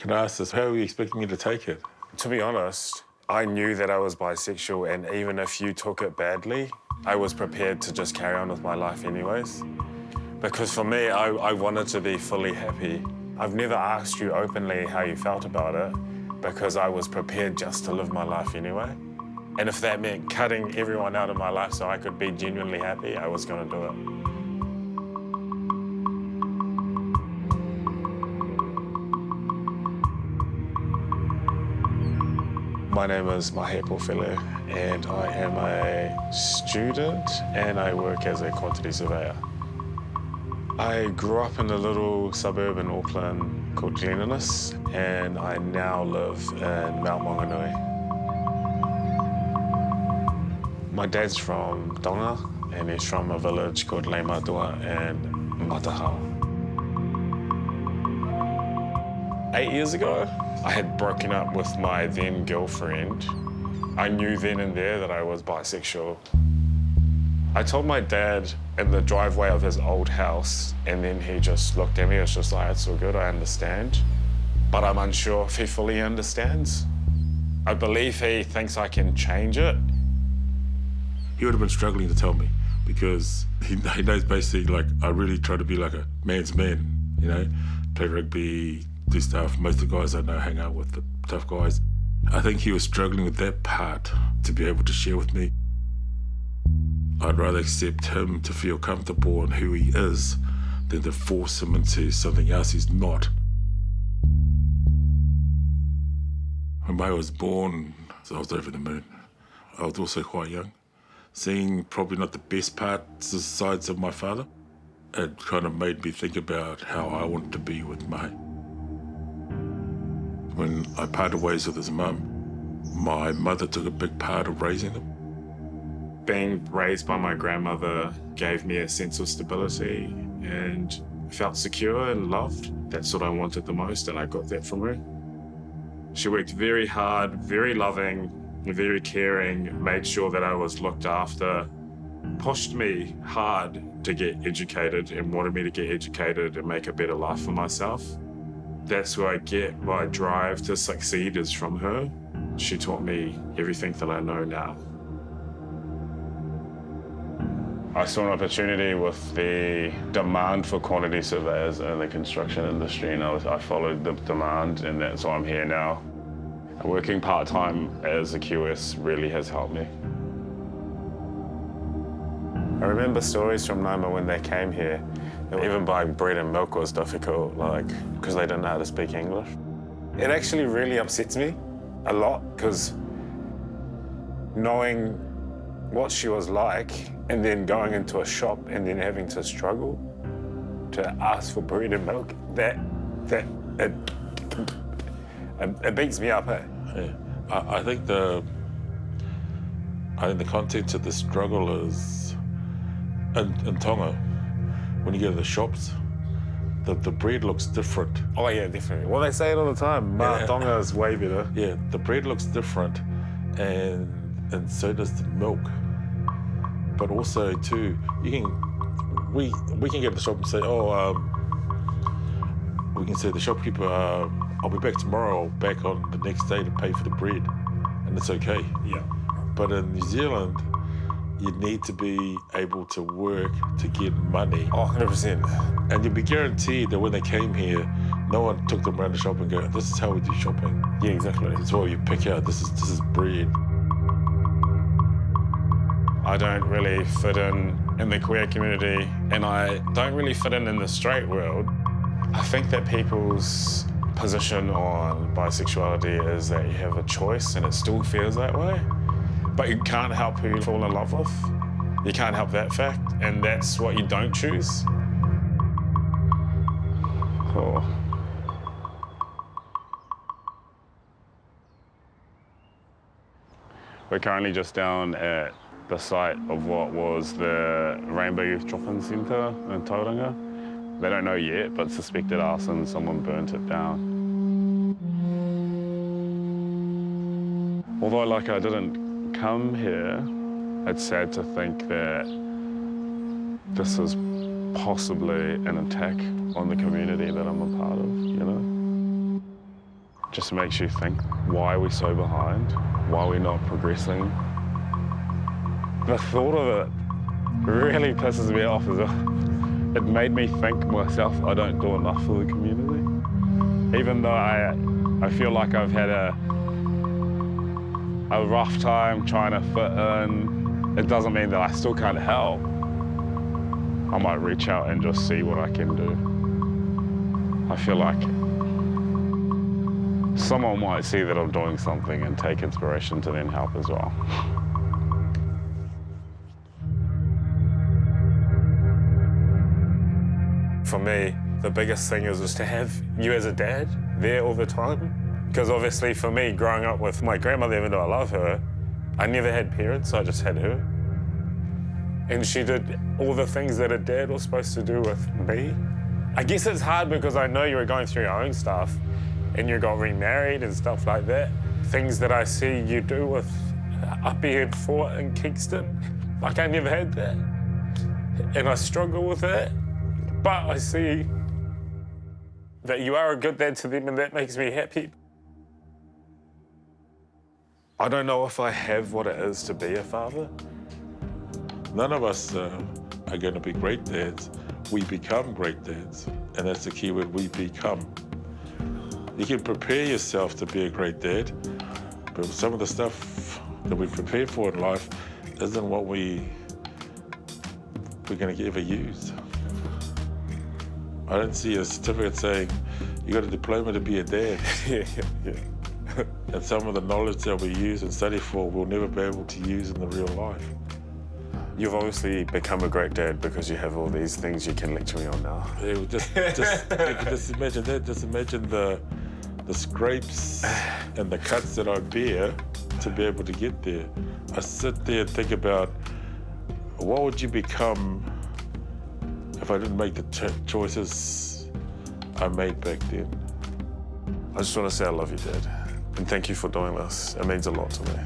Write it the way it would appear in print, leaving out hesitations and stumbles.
Can I ask this, how are you expecting me to take it? To be honest, I knew that I was bisexual, and even if you took it badly, I was prepared to just carry on with my life anyways. Because for me, I wanted to be fully happy. I've never asked you openly how you felt about it because I was prepared just to live my life anyway. And if that meant cutting everyone out of my life so I could be genuinely happy, I was going to do it. My name is Pofele, and I am a student and I work as a quantity surveyor. I grew up in a little suburb in Auckland called Glenninnis, and I now live in Mount Maunganui. My dad's from Tonga, and he's from a village called Leimatua and Matahao. 8 years ago, I had broken up with my then girlfriend. I knew then and there that I was bisexual. I told my dad in the driveway of his old house, and then he just looked at me. It's just like, it's all good, I understand. But I'm unsure if he fully understands. I believe he thinks I can change it. He would have been struggling to tell me because he knows basically, like, I really try to be like a man's man, you know, play rugby, do stuff. Most of the guys I know hang out with the tough guys. I think he was struggling with that part to be able to share with me. I'd rather accept him to feel comfortable in who he is than to force him into something else he's not. When I was born, I was over the moon. I was also quite young. Seeing probably not the best parts, the sides of my father, it kind of made me think about how I wanted to be with Mahi. When I parted ways with his mum, my mother took a big part of raising him. Being raised by my grandmother gave me a sense of stability and felt secure and loved. That's what I wanted the most, and I got that from her. She worked very hard, very loving, very caring, made sure that I was looked after, pushed me hard to get educated and wanted me to get educated and make a better life for myself. That's where I get my drive to succeed is from her. She taught me everything that I know now. I saw an opportunity with the demand for quantity surveyors in the construction industry, and I followed the demand, and that's why I'm here now. Working part-time as a QS really has helped me. I remember stories from Naima when they came here. Even buying bread and milk was difficult, because they didn't know how to speak English. It actually really upsets me a lot, because knowing what she was like and then going into a shop and then having to struggle to ask for bread and milk, it beats me up, eh? Yeah. I think the context of the struggle is in Tonga. When you go to the shops, the bread looks different. Oh yeah, definitely. Well, they say it all the time. Yeah. Tonga is way better. Yeah, the bread looks different, and so does the milk. But also too, we can go to the shop and say, we can say to the shopkeeper, I'll be back tomorrow or back on the next day to pay for the bread, and it's okay. Yeah. But in New Zealand, you need to be able to work to get money. Oh, 100%. And you'll be guaranteed that when they came here, no one took them around the shop and go, this is how we do shopping. Yeah, exactly. It's what you pick out, this is bread. I don't really fit in the queer community, and I don't really fit in the straight world. I think that people's position on bisexuality is that you have a choice, and it still feels that way. But you can't help who you fall in love with. You can't help that fact, and that's what you don't choose. Oh. We're currently just down at the site of what was the Rainbow Youth Drop-In Centre in Tauranga. They don't know yet, but suspected arson, someone burnt it down. Although, I didn't come here, it's sad to think that this is possibly an attack on the community that I'm a part of, you know? just makes you think, why are we so behind? Why are we not progressing? The thought of it really pisses me off as well. It made me think myself, I don't do enough for the community. Even though I feel like I've had a rough time trying to fit in, it doesn't mean that I still can't help. I might reach out and just see what I can do. I feel like someone might see that I'm doing something and take inspiration to then help as well. For me, the biggest thing is just to have you as a dad there all the time. Because obviously for me, growing up with my grandmother, even though I love her, I never had parents, I just had her. And she did all the things that a dad was supposed to do with me. I guess it's hard because I know you were going through your own stuff and you got remarried and stuff like that. Things that I see you do with up here at Fort in Kingston, like I never had that. And I struggle with that. But I see that you are a good dad to them and that makes me happy. I don't know if I have what it is to be a father. None of us are going to be great dads. We become great dads. And that's the key word, we become. You can prepare yourself to be a great dad, but some of the stuff that we prepare for in life isn't what we're going to ever use. I don't see a certificate saying you got a diploma to be a dad. Yeah. And some of the knowledge that we use and study for, we'll never be able to use in the real life. You've obviously become a great dad because you have all these things you can lecture me on now. Yeah, just imagine that. Just imagine the scrapes and the cuts that I bear to be able to get there. I sit there and think about what would you become if I didn't make the choices I made back then. I just want to say I love you, Dad. And thank you for doing this. It means a lot to me.